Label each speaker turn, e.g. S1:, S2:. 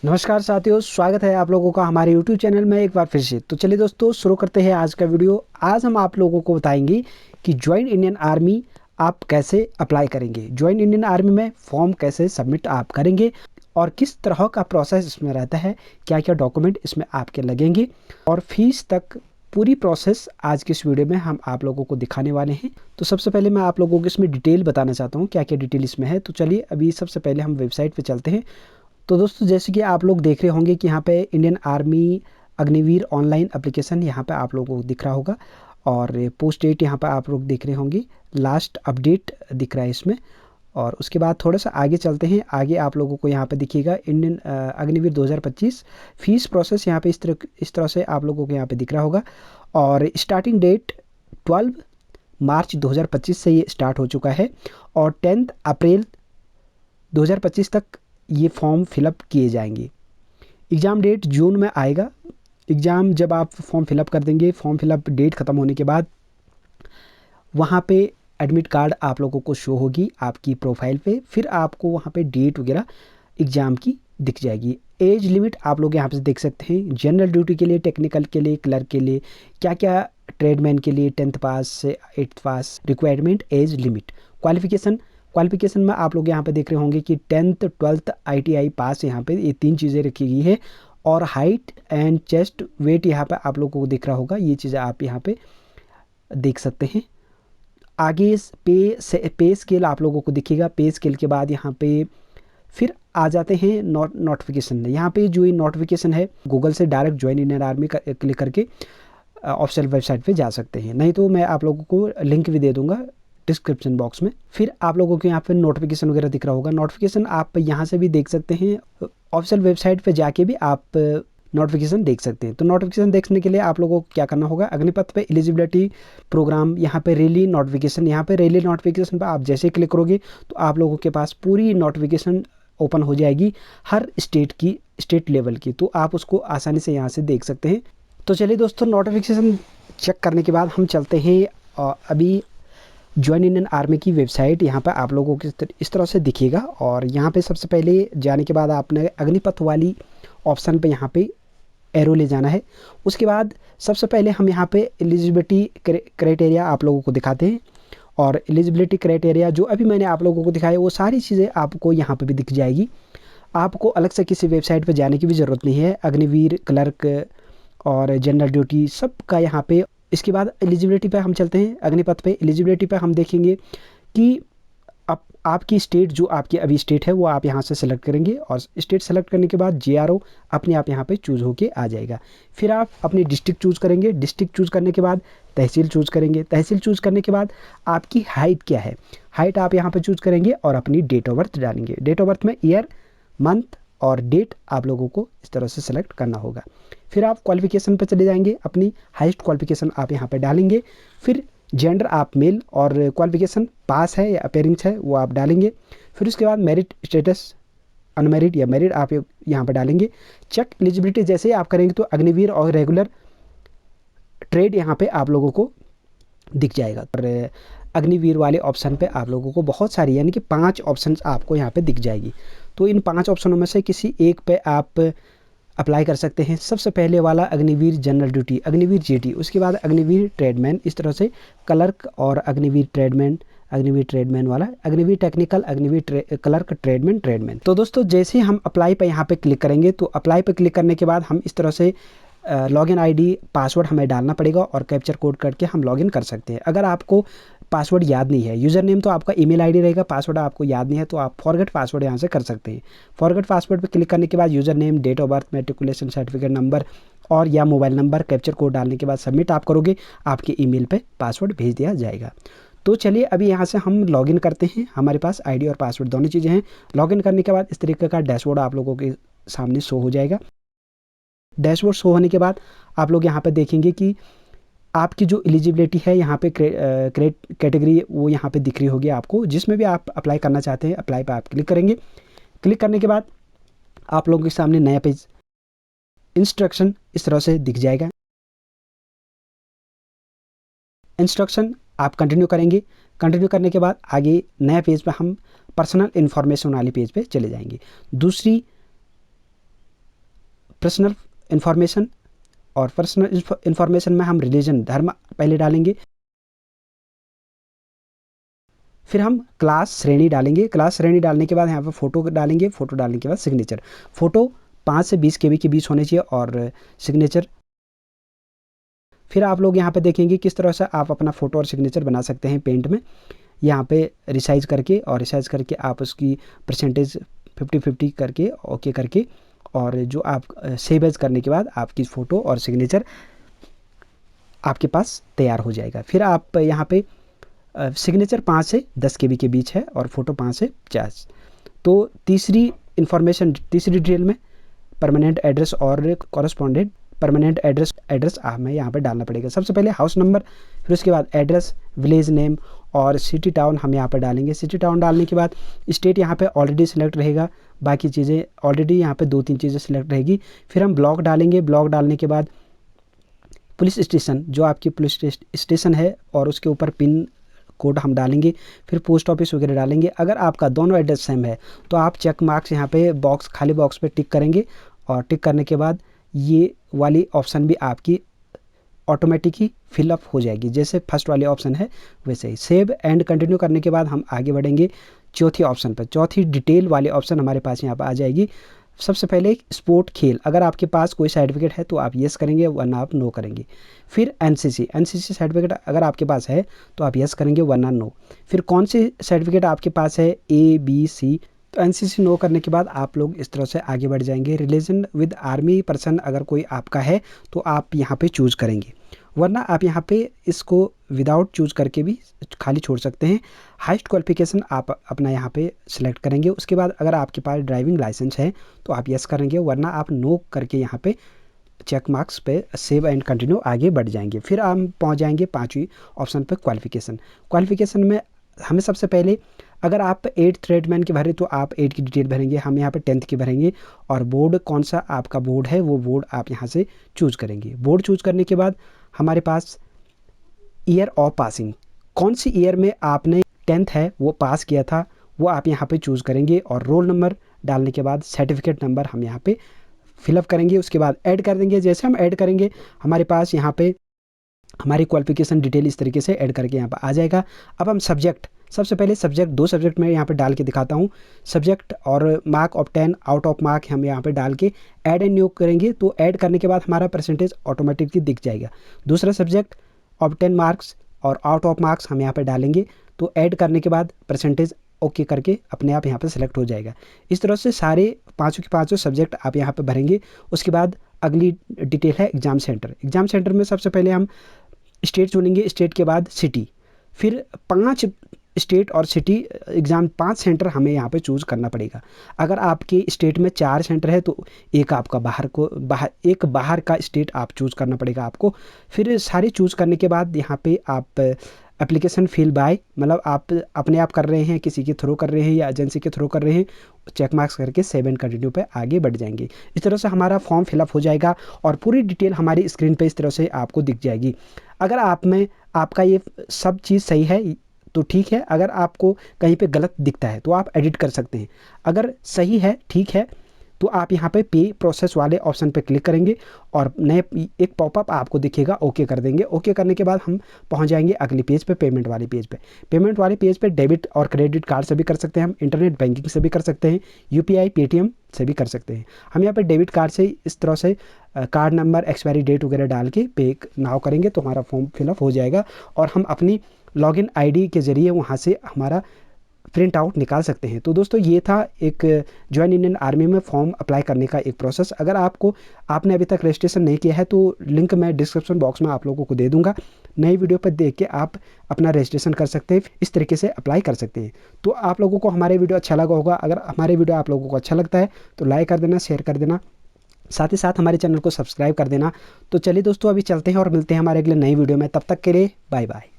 S1: नमस्कार साथियों, स्वागत है आप लोगों का हमारे YouTube चैनल में एक बार फिर से। तो चलिए दोस्तों, शुरू करते हैं आज का वीडियो। आज हम आप लोगों को बताएंगे कि ज्वाइन इंडियन आर्मी आप कैसे अप्लाई करेंगे, ज्वाइन इंडियन आर्मी में फॉर्म कैसे सबमिट आप करेंगे और किस तरह का प्रोसेस इसमें रहता है, क्या क्या डॉक्यूमेंट इसमें आपके लगेंगे और फीस तक पूरी प्रोसेस आज की इस वीडियो में हम आप लोगों को दिखाने वाले हैं। तो सबसे पहले मैं आप लोगों को इसमें डिटेल बताना चाहता हूँ, क्या क्या डिटेल इसमें है। तो चलिए अभी सबसे पहले हम वेबसाइट पे चलते हैं। तो दोस्तों, जैसे कि आप लोग देख रहे होंगे कि यहाँ पे Indian army Agniveer online application यहाँ पे आप लोगों को दिख रहा होगा और पोस्ट डेट यहाँ पे आप लोग देख रहे होंगे, लास्ट अपडेट दिख रहा है इसमें। और उसके बाद थोड़ा सा आगे चलते हैं। आगे आप लोगों को यहाँ पे दिखेगा इंडियन अग्निवीर 2025 फीस प्रोसेस। यहाँ पे इस तरह से आप लोगों को यहाँ पे दिख रहा होगा और स्टार्टिंग डेट 12 मार्च 2025 से ये स्टार्ट हो चुका है और 10 अप्रैल 2025 तक ये फॉर्म फिलअप किए जाएंगे। एग्ज़ाम डेट जून में आएगा। एग्ज़ाम जब आप फॉर्म फिलअप कर देंगे, फॉर्म फिलअप डेट ख़त्म होने के बाद वहाँ पे एडमिट कार्ड आप लोगों को शो होगी आपकी प्रोफाइल पे। फिर आपको वहाँ पे डेट वगैरह एग्ज़ाम की दिख जाएगी। एज लिमिट आप लोग यहाँ पे देख सकते हैं। जनरल ड्यूटी के लिए, टेक्निकल के लिए, क्लर्क के लिए, क्या क्या, ट्रेडमैन के लिए 10th पास से 8th पास रिक्वायरमेंट, एज लिमिट, क्वालिफिकेशन में आप लोग यहाँ पे देख रहे होंगे कि 10th 12th ITI पास यहाँ पे ये 3 चीज़ें रखी गई है। और हाइट एंड चेस्ट वेट यहाँ पे आप लोगों को दिख रहा होगा, ये चीज़ें आप यहाँ पे देख सकते हैं। आगे पे स्केल आप लोगों को दिखेगा। पे स्केल के बाद यहाँ पे फिर आ जाते हैं नोटिफिकेशन। यहाँ पे जो ये नोटिफिकेशन है, गूगल से direct join Indian army click करके ऑफिशियल वेबसाइट पे जा सकते हैं, नहीं तो मैं आप लोगों को लिंक भी दे दूंगा डिस्क्रिप्शन बॉक्स में। फिर आप लोगों को यहाँ पे नोटिफिकेशन वगैरह दिख रहा होगा। नोटिफिकेशन आप यहाँ से भी देख सकते हैं, ऑफिशियल वेबसाइट पे जाके भी आप नोटिफिकेशन देख सकते हैं। तो नोटिफिकेशन देखने के लिए आप लोगों को क्या करना होगा, अग्निपथ पे एलिजिबिलिटी प्रोग्राम, यहाँ पे रैली नोटिफिकेशन, यहाँ पे रैली नोटिफिकेशन पर आप जैसे क्लिक करोगे तो आप लोगों के पास पूरी नोटिफिकेशन ओपन हो जाएगी हर स्टेट की, स्टेट लेवल की। तो आप उसको आसानी से यहाँ से देख सकते हैं। तो चलिए दोस्तों, नोटिफिकेशन चेक करने के बाद हम चलते हैं अभी ज्वाइन इंडियन आर्मी की वेबसाइट। यहाँ पर आप लोगों को इस तरह से दिखेगा और यहाँ पे सबसे पहले जाने के बाद आपने अग्निपथ वाली ऑप्शन पे यहाँ पे एरो ले जाना है। उसके बाद सबसे पहले हम यहाँ पे एलिजिबिलिटी क्राइटेरिया आप लोगों को दिखाते हैं और एलिजिबिलिटी क्राइटेरिया जो अभी मैंने आप लोगों को दिखाया वो सारी चीज़ें आपको यहाँ पे भी दिख जाएगी। आपको अलग से किसी वेबसाइट पे जाने की भी ज़रूरत नहीं है। अग्निवीर, क्लर्क और जनरल ड्यूटी सब का यहाँ पे। इसके बाद एलिजिबिलिटी पे हम चलते हैं। अग्निपथ पे एलिजिबिलिटी पे हम देखेंगे कि आपकी स्टेट, जो आपकी अभी स्टेट है वो आप यहाँ से सेलेक्ट करेंगे और स्टेट सेलेक्ट करने के बाद JRO अपने आप यहाँ पे चूज़ होके आ जाएगा। फिर आप अपनी डिस्ट्रिक्ट चूज़ करेंगे। डिस्ट्रिक्ट चूज़ करने के बाद तहसील चूज़ करेंगे। तहसील चूज़ करने के बाद आपकी हाइट क्या है, हाइट आप यहाँ पर चूज़ करेंगे और अपनी डेट ऑफ बर्थ डालेंगे। डेट ऑफ बर्थ में ईयर, मंथ और डेट आप लोगों को इस तरह से सेलेक्ट करना होगा। फिर आप क्वालिफिकेशन पर चले जाएंगे, अपनी हाईएस्ट क्वालिफिकेशन आप यहाँ पे डालेंगे। फिर जेंडर आप मेल और क्वालिफिकेशन पास है या अपेयरेंस है वो आप डालेंगे। फिर उसके बाद मेरिट स्टेटस अनमेरिड या मेरिड आप यहाँ पर डालेंगे। चेक एलिजिबिलिटी जैसे ही आप करेंगे तो अग्निवीर और रेगुलर ट्रेड यहाँ पे आप लोगों को दिख जाएगा। और अग्निवीर वाले ऑप्शन पे आप लोगों को बहुत सारी, यानी कि 5 ऑप्शन आपको यहाँ पे दिख जाएगी। तो इन 5 ऑप्शनों में से किसी एक पे आप अप्लाई कर सकते हैं। सबसे पहले वाला Agniveer general duty, Agniveer JT, उसके बाद अग्निवीर ट्रेडमैन, इस तरह से क्लर्क और अग्निवीर ट्रेडमैन वाला, Agniveer technical, Agniveer clerk, tradesman. तो दोस्तों, जैसे हम अप्लाई पे यहाँ पे क्लिक करेंगे तो अप्लाई पे क्लिक करने के बाद हम इस तरह से लॉगिन ID, पासवर्ड हमें डालना पड़ेगा और कैप्चर कोड करके हम लॉगिन कर सकते हैं। अगर आपको पासवर्ड याद नहीं है, यूज़र नेम तो आपका ईमेल ID रहेगा, पासवर्ड आपको याद नहीं है तो आप फॉरगेट पासवर्ड यहाँ से कर सकते हैं। फॉरगेट पासवर्ड पे क्लिक करने के बाद user name, date of birth, matriculation certificate number और या मोबाइल नंबर, कैप्चर कोड डालने के बाद सबमिट आप करोगे, आपके ईमेल पे पासवर्ड भेज दिया जाएगा। तो चलिए अभी यहाँ से हम लॉगिन करते हैं। हमारे पास ID और पासवर्ड दोनों चीज़ें हैं। लॉगिन करने के बाद इस तरीके का डैशबोर्ड आप लोगों के सामने शो हो जाएगा। डैशबोर्ड शो होने के बाद आप लोग यहाँ पर देखेंगे कि आपकी जो एलिजिबिलिटी है यहाँ पे कैटेगरी वो यहाँ पे दिख रही होगी आपको, जिसमें भी आप अप्लाई करना चाहते हैं। अप्लाई पे आप क्लिक करेंगे। क्लिक करने के बाद आप लोगों के सामने नया पेज, इंस्ट्रक्शन इस तरह से दिख जाएगा। इंस्ट्रक्शन आप कंटिन्यू करेंगे। कंटिन्यू करने के बाद आगे नया पेज पे हम पर्सनल इन्फॉर्मेशन वाले पेज पे चले जाएंगे। दूसरी पर्सनल इन्फॉर्मेशन, और पर्सनल इन्फॉर्मेशन में हम रिलीजन, धर्म पहले डालेंगे। फिर हम क्लास श्रेणी डालेंगे। क्लास श्रेणी डालने के बाद यहाँ पर फ़ोटो डालेंगे। फ़ोटो डालने के बाद सिग्नेचर। फ़ोटो 5 से 20 KB के बीच होने चाहिए और सिग्नेचर। फिर आप लोग यहाँ पे देखेंगे किस तरह से आप अपना फ़ोटो और सिग्नेचर बना सकते हैं पेंट में। यहाँ पे रिसाइज करके आप उसकी परसेंटेज 50-50 करके ओके करके, और जो आप सेव एज करने के बाद आपकी फ़ोटो और सिग्नेचर आपके पास तैयार हो जाएगा। फिर आप यहाँ पे सिग्नेचर 5 से 10 KB के बीच है और फ़ोटो 5 से 50। तो तीसरी डिटेल में परमानेंट एड्रेस और कॉरस्पॉन्डेंट परमानेंट एड्रेस हमें यहाँ पर डालना पड़ेगा। सबसे पहले हाउस नंबर, फिर उसके बाद एड्रेस, विलेज नेम और सिटी टाउन हम यहाँ पर डालेंगे। सिटी टाउन डालने के बाद स्टेट यहाँ पे ऑलरेडी सिलेक्ट रहेगा, बाकी चीज़ें ऑलरेडी यहाँ पे 2-3 चीज़ें सिलेक्ट रहेगी। फिर हम ब्लॉक डालेंगे। ब्लॉक डालने के बाद पुलिस स्टेशन, जो आपकी पुलिस स्टेशन है, और उसके ऊपर पिन कोड हम डालेंगे। फिर पोस्ट ऑफिस वगैरह डालेंगे। अगर आपका दोनों एड्रेस सेम है तो आप चेक मार्क्स यहाँ पे खाली बॉक्स पे टिक करेंगे, और टिक करने के बाद ये वाली ऑप्शन भी आपकी ऑटोमेटिक ही फिलअप हो जाएगी। जैसे फर्स्ट वाले ऑप्शन है वैसे ही। सेव एंड कंटिन्यू करने के बाद हम आगे बढ़ेंगे चौथी ऑप्शन पर। चौथी डिटेल वाली ऑप्शन हमारे पास यहाँ पर आ जाएगी। सबसे पहले स्पोर्ट खेल, अगर आपके पास कोई सर्टिफिकेट है तो आप येस करेंगे, वरना आप नो करेंगे। फिर एनसीसी सर्टिफिकेट अगर आपके पास है तो आप येस करेंगे, वरना नो। फिर कौन से सर्टिफिकेट आपके पास है, ABC, तो एनसीसी नो करने के बाद आप लोग इस तरह से आगे बढ़ जाएंगे। रिलेशन विद आर्मी पर्सन अगर कोई आपका है तो आप यहाँ पे चूज़ करेंगे, वरना आप यहाँ पे इसको विदाउट चूज़ करके भी खाली छोड़ सकते हैं। हाईएस्ट क्वालिफिकेशन आप अपना यहाँ पे सिलेक्ट करेंगे। उसके बाद अगर आपके पास ड्राइविंग लाइसेंस है तो आप यस करेंगे, वरना आप नो करके यहाँ पे चेक मार्क्स पे सेव एंड कंटिन्यू आगे बढ़ जाएंगे। फिर हम पहुँच जाएंगे 5वीं ऑप्शन पर, क्वालिफिकेशन में हमें सबसे पहले, अगर आप 8th ट्रेडमैन की भरें तो आप 8 की डिटेल भरेंगे, हम यहाँ पे 10th की भरेंगे। और बोर्ड कौन सा आपका बोर्ड है वो बोर्ड आप यहाँ से चूज़ करेंगे। बोर्ड चूज़ करने के बाद हमारे पास ईयर ऑफ पासिंग, कौन सी ईयर में आपने 10th है वो पास किया था वो आप यहाँ पे चूज़ करेंगे। और रोल नंबर डालने के बाद सर्टिफिकेट नंबर हम यहाँ पे फिलअप करेंगे। उसके बाद ऐड कर देंगे। जैसे हम ऐड करेंगे हमारे पास यहाँ पे हमारी क्वालिफिकेशन डिटेल इस तरीके से ऐड करके यहाँ पर आ जाएगा। अब हम सब्जेक्ट, सबसे पहले सब्जेक्ट, 2 सब्जेक्ट में यहाँ पे डाल के दिखाता हूँ। सब्जेक्ट और mark of 10 out of mark हम यहाँ पे डाल के ऐड एंड न्यू करेंगे। तो ऐड करने के बाद हमारा परसेंटेज ऑटोमेटिकली दिख जाएगा। दूसरा सब्जेक्ट ऑफ 10 मार्क्स और आउट ऑफ मार्क्स हम यहाँ पे डालेंगे। तो ऐड करने के बाद परसेंटेज ओके करके अपने आप यहाँ पे सेलेक्ट हो जाएगा। इस तरह से सारे 5 के 5 सब्जेक्ट आप यहाँ पे भरेंगे। उसके बाद अगली डिटेल है एग्ज़ाम सेंटर। एग्ज़ाम सेंटर में सबसे पहले हम स्टेट चुनेंगे, स्टेट के बाद सिटी, फिर 5 स्टेट और सिटी एग्ज़ाम 5 सेंटर हमें यहाँ पे चूज़ करना पड़ेगा। अगर आपके स्टेट में 4 सेंटर है तो एक आपका एक बाहर का स्टेट आप चूज़ करना पड़ेगा आपको। फिर सारे चूज़ करने के बाद यहाँ पे आप एप्लीकेशन फिल बाय, मतलब आप अपने आप कर रहे हैं, किसी के थ्रू कर रहे हैं या एजेंसी के थ्रू कर रहे हैं, चेक मार्क्स करके सेव एंड कंटिन्यू पे आगे बढ़ जाएंगे। इस तरह से हमारा फॉर्म फिलअप हो जाएगा और पूरी डिटेल हमारी स्क्रीन पे इस तरह से आपको दिख जाएगी। अगर आपका ये सब चीज़ सही है तो ठीक है, अगर आपको कहीं पे गलत दिखता है तो आप एडिट कर सकते हैं। अगर सही है, ठीक है, तो आप यहाँ पे पे प्रोसेस वाले ऑप्शन पे क्लिक करेंगे और नए एक पॉपअप आपको दिखेगा, ओके कर देंगे। ओके करने के बाद हम पहुँच जाएंगे अगले पेज पे, पेमेंट वाले पेज पे। पेमेंट वाले पेज पे डेबिट और क्रेडिट कार्ड से भी कर सकते हैं हम, इंटरनेट बैंकिंग से भी कर सकते हैं, UPI पेटीएम से भी कर सकते हैं। हम यहाँ पे डेबिट कार्ड से इस तरह से कार्ड नंबर, एक्सपायरी डेट वगैरह डाल के पे नाउ करेंगे तो हमारा फॉर्म फिलअप हो जाएगा और हम अपनी लॉगिन ID के ज़रिए वहाँ से हमारा प्रिंट आउट निकाल सकते हैं। तो दोस्तों ये था एक ज्वाइन इंडियन आर्मी में फॉर्म अप्लाई करने का एक प्रोसेस। अगर आपने अभी तक रजिस्ट्रेशन नहीं किया है तो लिंक मैं डिस्क्रिप्शन बॉक्स में आप लोगों को दे दूंगा। नई वीडियो पर देख के आप अपना रजिस्ट्रेशन कर सकते हैं, इस तरीके से अप्लाई कर सकते हैं। तो आप लोगों को हमारे वीडियो अच्छा लगा होगा। अगर हमारे वीडियो आप लोगों को अच्छा लगता है तो लाइक कर देना, शेयर कर देना, साथ ही साथ हमारे चैनल को सब्सक्राइब कर देना। तो चलिए दोस्तों अभी चलते हैं और मिलते हैं हमारे अगले नई वीडियो में। तब तक के लिए बाय बाय।